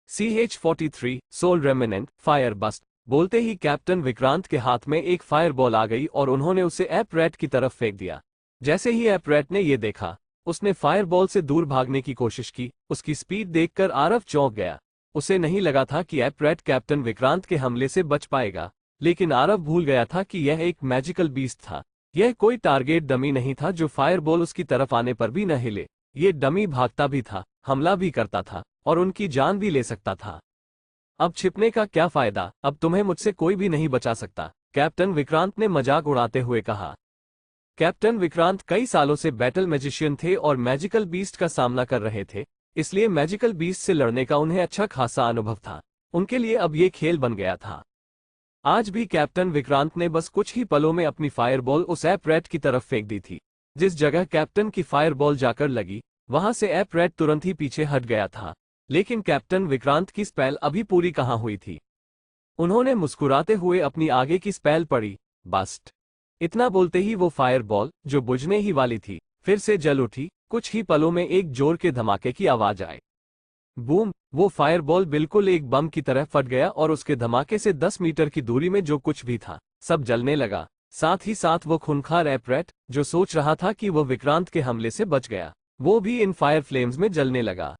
CH-43 soul remnant fire bast. बोलते ही captain Vikrant के हाथ में एक फायर बॉल आ गई और उन्होंने उसे एपरेट की तरफ फेंक दिया। जैसे ही एपरेट ने यह देखा, उसने फायर बॉल से दूर भागने की कोशिश की। उसकी स्पीड देखकर आरव चौंक गया। उसे नहीं लगा था कि एपरेट कैप्टन विक्रांत के हमले से बच पाएगा, लेकिन आरव भूल गया था कि यह एक मैजिकल बीस्ट था। यह कोई टारगेट डमी नहीं था जो फायर बॉल उसकी तरफ आने पर भी न हिले। ये डमी भागता भी था, हमला भी करता था और उनकी जान भी ले सकता था। अब छिपने का क्या फायदा, अब तुम्हें मुझसे कोई भी नहीं बचा सकता, कैप्टन विक्रांत ने मजाक उड़ाते हुए कहा। कैप्टन विक्रांत कई सालों से बैटल मैजिशियन थे और मैजिकल बीस्ट का सामना कर रहे थे, इसलिए मैजिकल बीस्ट से लड़ने का उन्हें अच्छा खासा अनुभव था। उनके लिए अब ये खेल बन गया था। आज भी कैप्टन विक्रांत ने बस कुछ ही पलों में अपनी फायरबॉल उस एपरेट की तरफ फेंक दी थी। जिस जगह कैप्टन की फायरबॉल जाकर लगी, वहां से एपरेट तुरंत ही पीछे हट गया था। लेकिन कैप्टन विक्रांत की स्पेल अभी पूरी कहां हुई थी। उन्होंने मुस्कुराते हुए अपनी आगे की स्पेल पढ़ी, बस्ट। इतना बोलते ही वो फायरबॉल, जो बुझने ही वाली थी, फिर से जल उठी। कुछ ही पलों में एक जोर के धमाके की आवाज आई। बूम! वो फायरबॉल बिल्कुल एक बम की तरह फट गया और उसके धमाके से 10 मीटर की दूरी में जो कुछ भी था, सब जलने लगा। साथ ही साथ वो खूंखार एपरेट, जो सोच रहा था कि वो विक्रांत के हमले से बच गया, वो भी इन फायर फ्लेम्स में जलने लगा।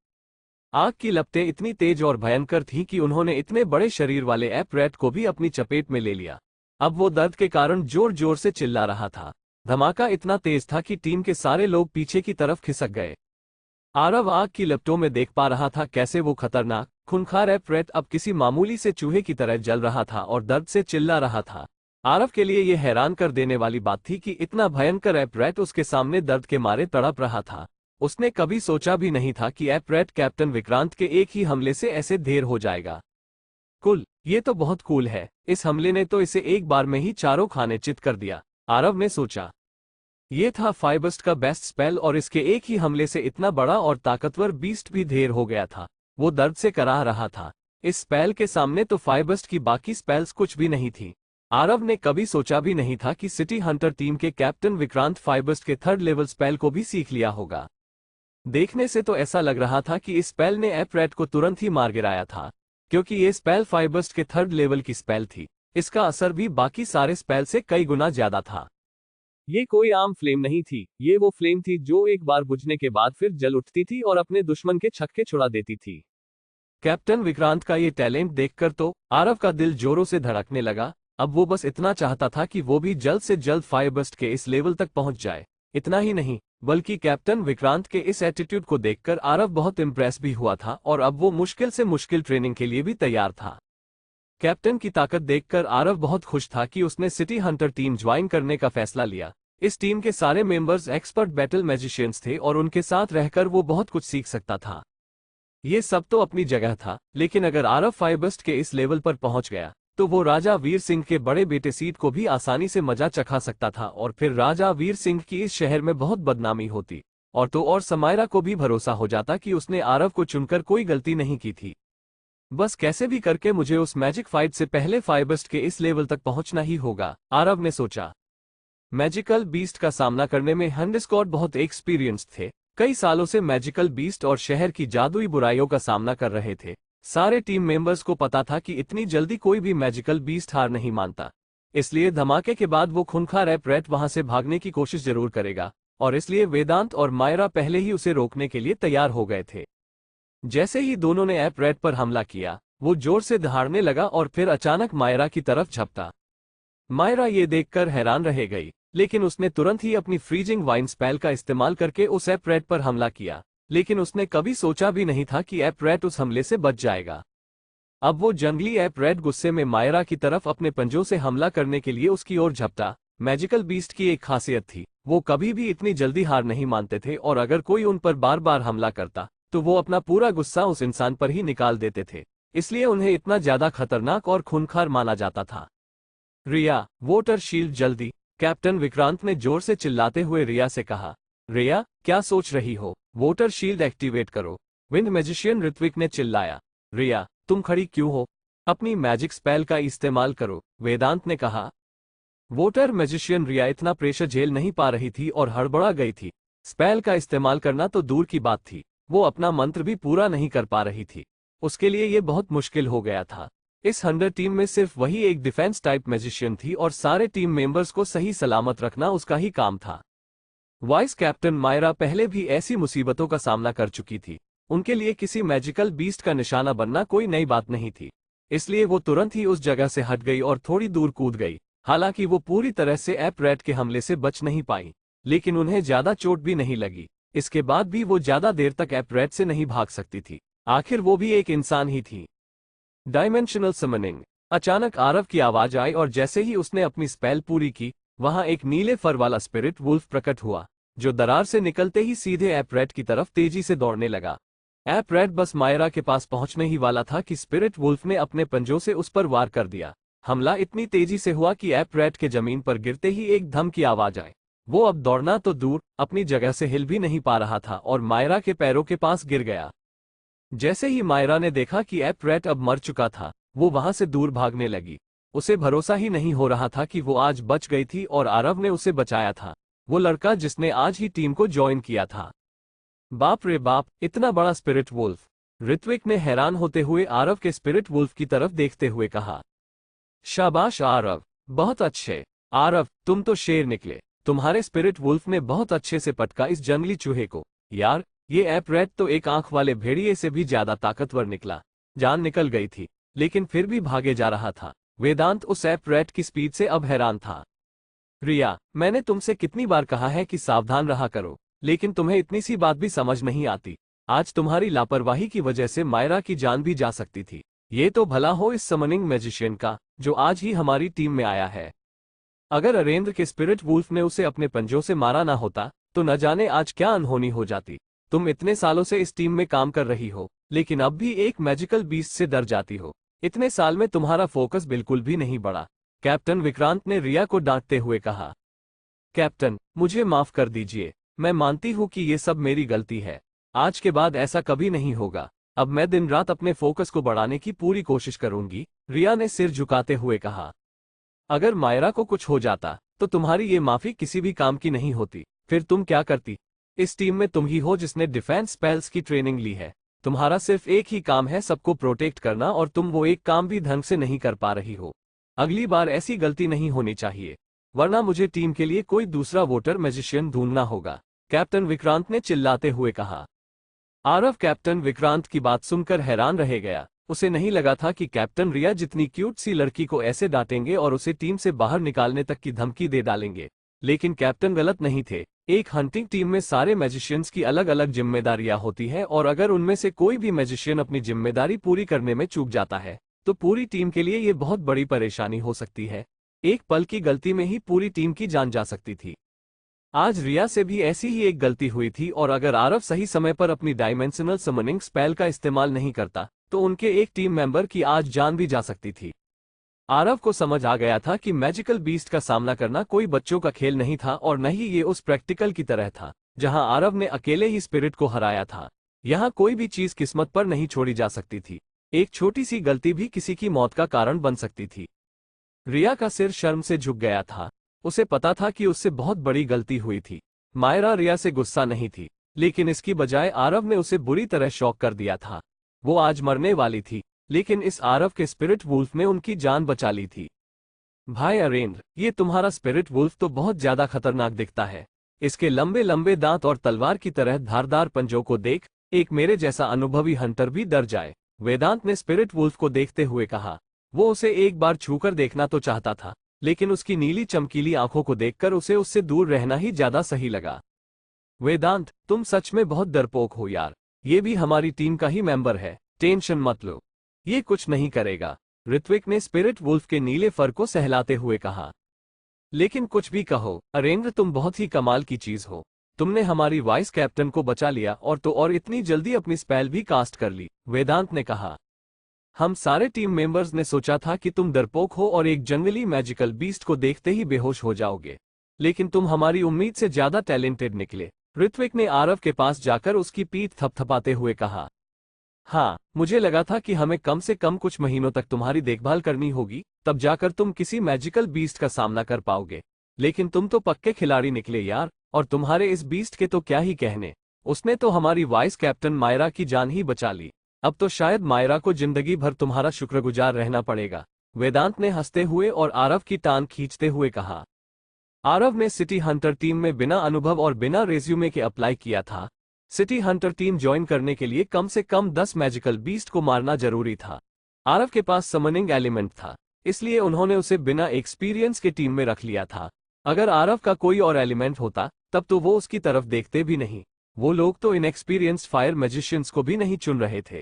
आग की लपटें इतनी तेज और भयंकर थीं कि उन्होंने इतने बड़े शरीर वाले एपरेट को भी अपनी चपेट में ले लिया। अब वो दर्द के कारण जोर जोर से चिल्ला रहा था। धमाका इतना तेज था कि टीम के सारे लोग पीछे की तरफ खिसक गए। आरव आग की लपटों में देख पा रहा था कैसे वो खतरनाक, खूंखार एपरेट अब किसी मामूली से चूहे की तरह जल रहा था और दर्द से चिल्ला रहा था। आरव के लिए यह हैरान कर देने वाली बात थी कि इतना भयंकर एपरेट उसके सामने दर्द के मारे तड़प रहा था। उसने कभी सोचा भी नहीं था कि एपरेट कैप्टन विक्रांत के एक ही हमले से ऐसे ढेर हो जाएगा। कुल, ये तो बहुत कूल है। इस हमले ने तो इसे एक बार में ही चारों खाने चित कर दिया, आरव ने सोचा। ये था फायरबस्ट का बेस्ट स्पेल और इसके एक ही हमले से इतना बड़ा और ताकतवर बीस्ट भी ढेर हो गया था। वो दर्द से कराह रहा था। इस स्पेल के सामने तो फायरबस्ट की बाकी स्पेल्स कुछ भी नहीं थी। आरव ने कभी सोचा भी नहीं था कि सिटी हंटर टीम के कैप्टन विक्रांत फायरबस्ट के 3rd लेवल स्पेल को भी सीख लिया होगा। देखने से तो ऐसा लग रहा था कि इस स्पेल ने एपरेट को तुरंत ही मार गिराया था, क्योंकि ये स्पेल फायरबस्ट के 3rd लेवल की स्पेल थी। इसका असर भी बाकी सारे स्पेल से कई गुना ज्यादा था। ये कोई आम फ्लेम नहीं थी, ये वो फ्लेम थी जो एक बार बुझने के बाद फिर जल उठती थी और अपने दुश्मन के छक्के छुड़ा देती थी। कैप्टन विक्रांत का ये टैलेंट देखकर तो आरव का दिल जोरों से धड़कने लगा। अब वो बस इतना चाहता था कि वो भी जल्द से जल्द फायरबस्ट के इस लेवल तक पहुंच जाए। इतना ही नहीं, बल्कि कैप्टन विक्रांत के इस एटीट्यूड को देखकर आरव बहुत इंप्रेस भी हुआ था और अब वो मुश्किल से मुश्किल ट्रेनिंग के लिए भी तैयार था। कैप्टन की ताकत देखकर आरव बहुत खुश था कि उसने सिटी हंटर टीम ज्वाइन करने का फैसला लिया। इस टीम के सारे मेंबर्स एक्सपर्ट बैटल मैजिशियंस थे और उनके साथ रहकर वो बहुत कुछ सीख सकता था। ये सब तो अपनी जगह था, लेकिन अगर आरव फायरबस्ट के इस लेवल पर पहुंच गया, तो वो राजा वीर सिंह के बड़े बेटे सीट को भी आसानी से मजा चखा सकता था और फिर राजा वीर सिंह की इस शहर में बहुत बदनामी होती। और तो और समायरा को भी भरोसा हो जाता कि उसने आरव को चुनकर कोई गलती नहीं की थी। बस कैसे भी करके मुझे उस मैजिक फाइट से पहले फायरबस्ट के इस लेवल तक पहुंचना ही होगा, आरव ने सोचा। मैजिकल बीस्ट का सामना करने में हंड स्क्वाड बहुत एक्सपीरियंस्ड थे। कई सालों से मैजिकल बीस्ट और शहर की जादुई बुराइयों का सामना कर रहे थे। सारे टीम मेंबर्स को पता था कि इतनी जल्दी कोई भी मैजिकल बीस्ट हार नहीं मानता। इसलिए धमाके के बाद वो खूंखार एपरेट वहां से भागने की कोशिश जरूर करेगा, और इसलिए वेदांत और मायरा पहले ही उसे रोकने के लिए तैयार हो गए थे। जैसे ही दोनों ने एपरेट पर हमला किया, वो जोर से दहाड़ने लगा और फिर अचानक मायरा की तरफ झपटा। मायरा ये देखकर हैरान रह गई, लेकिन उसने तुरंत ही अपनी फ्रीजिंग वाइन स्पेल का इस्तेमाल करके उस एपरेट पर हमला किया। लेकिन उसने कभी सोचा भी नहीं था कि एपरेट उस हमले से बच जाएगा। अब वो जंगली एपरेट गुस्से में मायरा की तरफ अपने पंजों से हमला करने के लिए उसकी ओर झपटा। मैजिकल बीस्ट की एक खासियत थी, वो कभी भी इतनी जल्दी हार नहीं मानते थे और अगर कोई उन पर बार बार हमला करता, तो वो अपना पूरा गुस्सा उस इंसान पर ही निकाल देते थे। इसलिए उन्हें इतना ज्यादा खतरनाक और खूंखार माना जाता था। रिया, वोटर शील्ड जल्दी, कैप्टन विक्रांत ने जोर से चिल्लाते हुए रिया से कहा। रिया, क्या सोच रही हो? वोटर शील्ड एक्टिवेट करो, विंड मैजिशियन ऋत्विक ने चिल्लाया। रिया, तुम खड़ी क्यों हो? अपनी मैजिक स्पेल का इस्तेमाल करो, वेदांत ने कहा। वोटर मैजिशियन रिया इतना प्रेशर झेल नहीं पा रही थी और हड़बड़ा गई थी। स्पेल का इस्तेमाल करना तो दूर की बात थी, वो अपना मंत्र भी पूरा नहीं कर पा रही थी। उसके लिए ये बहुत मुश्किल हो गया था। इस हंटर टीम में सिर्फ वही एक डिफेंस टाइप मैजिशियन थी और सारे टीम मेंबर्स को सही सलामत रखना उसका ही काम था। वाइस कैप्टन मायरा पहले भी ऐसी मुसीबतों का सामना कर चुकी थी। उनके लिए किसी मैजिकल बीस्ट का निशाना बनना कोई नई बात नहीं थी। इसलिए वो तुरंत ही उस जगह से हट गई और थोड़ी दूर कूद गई। हालांकि वो पूरी तरह से एप रैट के हमले से बच नहीं पाई, लेकिन उन्हें ज्यादा चोट भी नहीं लगी। इसके बाद भी वो ज्यादा देर तक एप रैट से नहीं भाग सकती थी। आखिर वो भी एक इंसान ही थी। Dimensional summoning. अचानक आरव की आवाज आई और जैसे ही उसने अपनी स्पेल पूरी की, वहां एक नीले फर वाला स्पिरिट वुल्फ प्रकट हुआ, जो दरार से निकलते ही सीधे एप रैट की तरफ तेजी से दौड़ने लगा। एप रैट बस मायरा के पास पहुंचने ही वाला था कि स्पिरिट वुल्फ ने अपने पंजों से उस पर वार कर दिया। हमला इतनी तेजी से हुआ कि एप रैट के जमीन पर गिरते ही एक धम की आवाज आई। वो अब दौड़ना तो दूर, अपनी जगह से हिल भी नहीं पा रहा था और मायरा के पैरों के पास गिर गया। जैसे ही मायरा ने देखा कि एप रैट अब मर चुका था, वो वहां से दूर भागने लगी। उसे भरोसा ही नहीं हो रहा था कि वो आज बच गई थी और आरव ने उसे बचाया था, वो लड़का जिसने आज ही टीम को ज्वाइन किया था। बाप रे बाप, इतना बड़ा स्पिरिट वुल्फ! ऋत्विक ने हैरान होते हुए आरव के स्पिरिट वुल्फ की तरफ देखते हुए कहा। शाबाश आरव, बहुत अच्छे। आरव, तुम तो शेर निकले। तुम्हारे स्पिरिट वुल्फ ने बहुत अच्छे से पटका इस जंगली चूहे को। यार, ये एप रैट तो एक आंख वाले भेड़िए से भी ज्यादा ताकतवर निकला। जान निकल गई थी, लेकिन फिर भी भागे जा रहा था। वेदांत उस एप रैट की स्पीड से अब हैरान था। रिया, मैंने तुमसे कितनी बार कहा है कि सावधान रहा करो, लेकिन तुम्हें इतनी सी बात भी समझ नहीं आती। आज तुम्हारी लापरवाही की वजह से मायरा की जान भी जा सकती थी। ये तो भला हो इस समनिंग मैजिशियन का, जो आज ही हमारी टीम में आया है। अगर अरेंद्र के स्पिरिट वुल्फ ने उसे अपने पंजों से मारा ना होता, तो न जाने आज क्या अनहोनी हो जाती। तुम इतने सालों से इस टीम में काम कर रही हो, लेकिन अब भी एक मैजिकल बीस्ट से डर जाती हो। इतने साल में तुम्हारा फोकस बिल्कुल भी नहीं बढ़ा। कैप्टन विक्रांत ने रिया को डांटते हुए कहा। कैप्टन, मुझे माफ कर दीजिए। मैं मानती हूँ कि ये सब मेरी गलती है। आज के बाद ऐसा कभी नहीं होगा। अब मैं दिन रात अपने फोकस को बढ़ाने की पूरी कोशिश करूंगी, रिया ने सिर झुकाते हुए कहा। अगर मायरा को कुछ हो जाता, तो तुम्हारी ये माफी किसी भी काम की नहीं होती। फिर तुम क्या करती? इस टीम में तुम ही हो जिसने डिफेंस स्पेल्स की ट्रेनिंग ली है। तुम्हारा सिर्फ एक ही काम है, सबको प्रोटेक्ट करना, और तुम वो एक काम भी ढंग से नहीं कर पा रही हो। अगली बार ऐसी गलती नहीं होनी चाहिए, वरना मुझे टीम के लिए कोई दूसरा वोटर मैजिशियन ढूंढना होगा, कैप्टन विक्रांत ने चिल्लाते हुए कहा। आरव कैप्टन विक्रांत की बात सुनकर हैरान रह गया। उसे नहीं लगा था कि कैप्टन रिया जितनी क्यूट सी लड़की को ऐसे डांटेंगे और उसे टीम से बाहर निकालने तक की धमकी दे डालेंगे। लेकिन कैप्टन गलत नहीं थे। एक हंटिंग टीम में सारे मैजिशियंस की अलग अलग जिम्मेदारियां होती है, और अगर उनमें से कोई भी मैजिशियन अपनी जिम्मेदारी पूरी करने में चूक जाता है, तो पूरी टीम के लिए ये बहुत बड़ी परेशानी हो सकती है। एक पल की गलती में ही पूरी टीम की जान जा सकती थी। आज रिया से भी ऐसी ही एक गलती हुई थी, और अगर आरव सही समय पर अपनी डायमेंशनल समनिंग स्पेल का इस्तेमाल नहीं करता, तो उनके एक टीम मेंबर की आज जान भी जा सकती थी। आरव को समझ आ गया था कि मैजिकल बीस्ट का सामना करना कोई बच्चों का खेल नहीं था, और न ही ये उस प्रैक्टिकल की तरह था जहां आरव ने अकेले ही स्पिरिट को हराया था। यहां कोई भी चीज किस्मत पर नहीं छोड़ी जा सकती थी। एक छोटी सी गलती भी किसी की मौत का कारण बन सकती थी। रिया का सिर शर्म से झुक गया था। उसे पता था कि उससे बहुत बड़ी गलती हुई थी। मायरा रिया से गुस्सा नहीं थी, लेकिन इसकी बजाय आरव ने उसे बुरी तरह शॉक कर दिया था। वो आज मरने वाली थी, लेकिन इस आरव के स्पिरिट वुल्फ ने उनकी जान बचा ली थी। भाई अरेंद्र, ये तुम्हारा स्पिरिट वुल्फ तो बहुत ज्यादा खतरनाक दिखता है। इसके लंबे लंबे दांत और तलवार की तरह धारदार पंजों को देख एक मेरे जैसा अनुभवी हंटर भी डर जाए, वेदांत ने स्पिरिट वुल्फ को देखते हुए कहा। वो उसे एक बार छूकर देखना तो चाहता था, लेकिन उसकी नीली चमकीली आंखों को देखकर उसे उससे दूर रहना ही ज्यादा सही लगा। वेदांत, तुम सच में बहुत डरपोक हो यार। ये भी हमारी टीम का ही मेंबर है, टेंशन मत लो, ये कुछ नहीं करेगा, ऋत्विक ने स्पिरिट वुल्फ के नीले फर को सहलाते हुए कहा। लेकिन कुछ भी कहो अरेंद्र, तुम बहुत ही कमाल की चीज हो। तुमने हमारी वाइस कैप्टन को बचा लिया, और इतनी जल्दी अपनी स्पेल भी कास्ट कर ली, वेदांत ने कहा। हम सारे टीम मेंबर्स ने सोचा था कि तुम डरपोक हो और एक जंगली मैजिकल बीस्ट को देखते ही बेहोश हो जाओगे, लेकिन तुम हमारी उम्मीद से ज्यादा टैलेंटेड निकले, ऋत्विक ने आरव के पास जाकर उसकी पीठ थपथपाते हुए कहा। हाँ, मुझे लगा था कि हमें कम से कम कुछ महीनों तक तुम्हारी देखभाल करनी होगी, तब जाकर तुम किसी मैजिकल बीस्ट का सामना कर पाओगे। लेकिन तुम तो पक्के खिलाड़ी निकले यार, और तुम्हारे इस बीस्ट के तो क्या ही कहने। उसने तो हमारी वाइस कैप्टन मायरा की जान ही बचा ली। अब तो शायद मायरा को जिंदगी भर तुम्हारा शुक्रगुजार रहना पड़ेगा, वेदांत ने हंसते हुए और आरव की टांग खींचते हुए कहा। आरव ने सिटी हंटर टीम में बिना अनुभव और बिना रेज्यूमे के अप्लाई किया था। सिटी हंटर टीम ज्वाइन करने के लिए कम से कम 10 मैजिकल बीस्ट को मारना जरूरी था। आरव के पास समनिंग एलिमेंट था, इसलिए उन्होंने उसे बिना एक्सपीरियंस के टीम में रख लिया था। अगर आरव का कोई और एलिमेंट होता तब तो वो उसकी तरफ देखते भी नहीं। वो लोग तो इनएक्सपीरियंस्ड फायर मैजिशियंस को भी नहीं चुन रहे थे।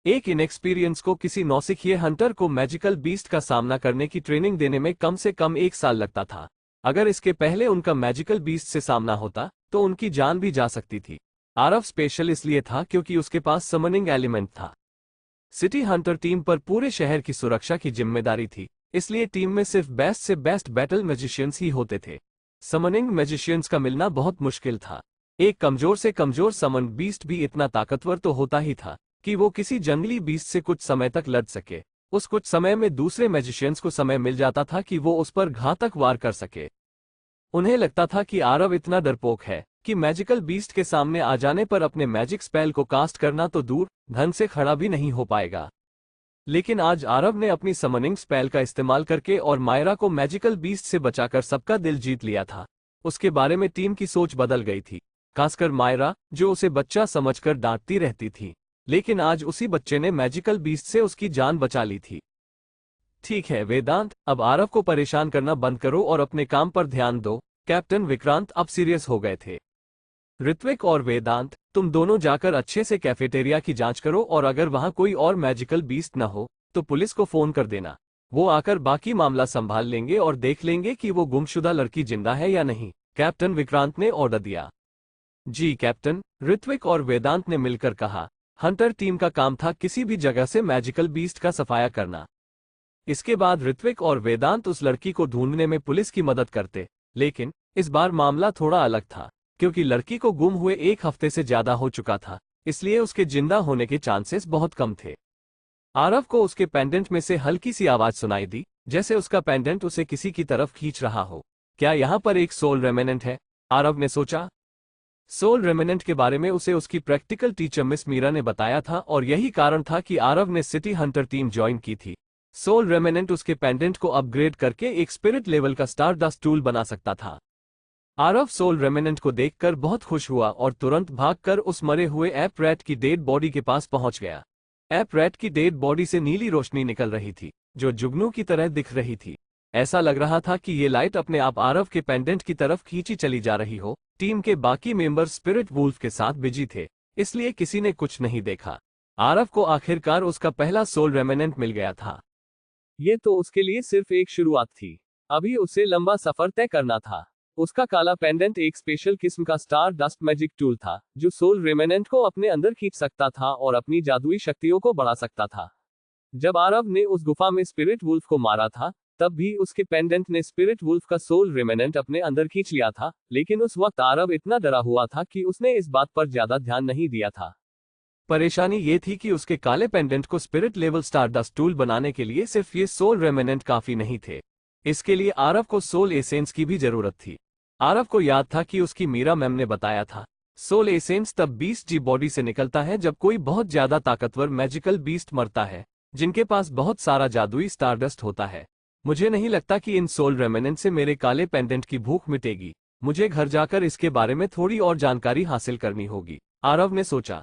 एक इनएक्सपीरियंस को किसी नौसिखिए हंटर को मैजिकल बीस्ट का सामना करने की ट्रेनिंग देने में कम से कम 1 साल लगता था। अगर इसके पहले उनका मैजिकल बीस्ट से सामना होता तो उनकी जान भी जा सकती थी। आरव स्पेशल इसलिए था क्योंकि उसके पास समनिंग एलिमेंट था। सिटी हंटर टीम पर पूरे शहर की सुरक्षा की जिम्मेदारी थी, इसलिए टीम में सिर्फ बेस्ट से बेस्ट बैटल मैजिशियंस ही होते थे। समनिंग मैजिशियंस का मिलना बहुत मुश्किल था। एक कमजोर से कमजोर समन बीस्ट भी इतना ताकतवर तो होता ही था कि वो किसी जंगली बीस्ट से कुछ समय तक लड़ सके। उस कुछ समय में दूसरे मैजिशियंस को समय मिल जाता था कि वो उस पर घातक वार कर सके। उन्हें लगता था कि आरव इतना डरपोक है कि मैजिकल बीस्ट के सामने आ जाने पर अपने मैजिक स्पेल को कास्ट करना तो दूर, ढंग से खड़ा भी नहीं हो पाएगा। लेकिन आज आरव ने अपनी समनिंग स्पेल का इस्तेमाल करके और मायरा को मैजिकल बीस्ट से बचाकर सबका दिल जीत लिया था। उसके बारे में टीम की सोच बदल गई थी, खासकर मायरा, जो उसे बच्चा समझकर डांटती रहती थी। लेकिन आज उसी बच्चे ने मैजिकल बीस्ट से उसकी जान बचा ली थी। ठीक है वेदांत, अब आरव को परेशान करना बंद करो और अपने काम पर ध्यान दो। कैप्टन विक्रांत अब सीरियस हो गए थे। ऋत्विक और वेदांत, तुम दोनों जाकर अच्छे से कैफेटेरिया की जांच करो और अगर वहां कोई और मैजिकल बीस्ट न हो तो पुलिस को फोन कर देना। वो आकर बाकी मामला संभाल लेंगे और देख लेंगे कि वो गुमशुदा लड़की जिंदा है या नहीं, कैप्टन विक्रांत ने ऑर्डर दिया। जी कैप्टन, ऋत्विक और वेदांत ने मिलकर कहा। हंटर टीम का काम था किसी भी जगह से मैजिकल बीस्ट का सफाया करना। इसके बाद ऋत्विक और वेदांत उस लड़की को ढूंढने में पुलिस की मदद करते। लेकिन इस बार मामला थोड़ा अलग था, क्योंकि लड़की को गुम हुए 1 हफ्ते से ज्यादा हो चुका था, इसलिए उसके जिंदा होने के चांसेस बहुत कम थे। आरव को उसके पेंडेंट में से हल्की सी आवाज सुनाई दी, जैसे उसका पेंडेंट उसे किसी की तरफ खींच रहा हो। क्या यहाँ पर एक सोल रेमिनेंट है? आरव ने सोचा। सोल रेमिनेंट के बारे में उसे उसकी प्रैक्टिकल टीचर मिस मीरा ने बताया था और यही कारण था कि आरव ने सिटी हंटर टीम ज्वाइन की थी। सोल रेमिनेंट उसके पेंडेंट को अपग्रेड करके एक स्पिरिट लेवल का स्टारडस्ट टूल बना सकता था। आरव सोल रेमिनेंट को देखकर बहुत खुश हुआ और तुरंत भागकर उस मरे हुए एप रैट की डेड बॉडी के पास पहुंच गया। एप रैट की डेड बॉडी से नीली रोशनी निकल रही थी, जो जुगनू की तरह दिख रही थी। ऐसा लग रहा था कि ये लाइट अपने आप आरव के पेंडेंट की तरफ खींची चली जा रही हो। टीम के बाकी मेंबर स्पिरिट वुल्फ के साथ बिजी थे, इसलिए किसी ने कुछ नहीं देखा। आरव को आखिरकार उसका पहला सोल रेमिनेंट मिल गया था। ये तो उसके लिए सिर्फ एक शुरुआत थी, अभी उसे लंबा सफर तय करना था। उसका काला पेंडेंट एक स्पेशल किस्म का स्टार डस्ट मैजिक टूल था, जो सोल रेमिनेंट को अपने अंदर खींच सकता था और अपनी जादुई शक्तियों को बढ़ा सकता था। जब आरव ने उस गुफा में स्पिरिट वुल्फ को मारा था, तब भी उसके पेंडेंट ने स्पिरिट वुल्फ का सोल रेमिनेंट अपने अंदर खींच लिया था, लेकिन उस वक्त आरव इतना डरा हुआ था कि उसने इस बात पर ज्यादा ध्यान नहीं दिया था। परेशानी ये थी कि उसके काले पेंडेंट को स्पिरिट लेवल स्टारडस्ट टूल बनाने के लिए सिर्फ ये सोल रेमिनेंट काफी नहीं थे। इसके लिए आरव को सोल एसेंस की भी जरूरत थी। आरव को याद था कि उसकी मीरा मैम ने बताया था, सोल एसेंस तब बीस्ट जी बॉडी से निकलता है जब कोई बहुत ज्यादा ताकतवर मैजिकल बीस्ट मरता है, जिनके पास बहुत सारा जादुई स्टारडस्ट होता है। मुझे नहीं लगता कि इन सोल रेमिनेंट से मेरे काले पेंडेंट की भूख मिटेगी। मुझे घर जाकर इसके बारे में थोड़ी और जानकारी हासिल करनी होगी, आरव ने सोचा।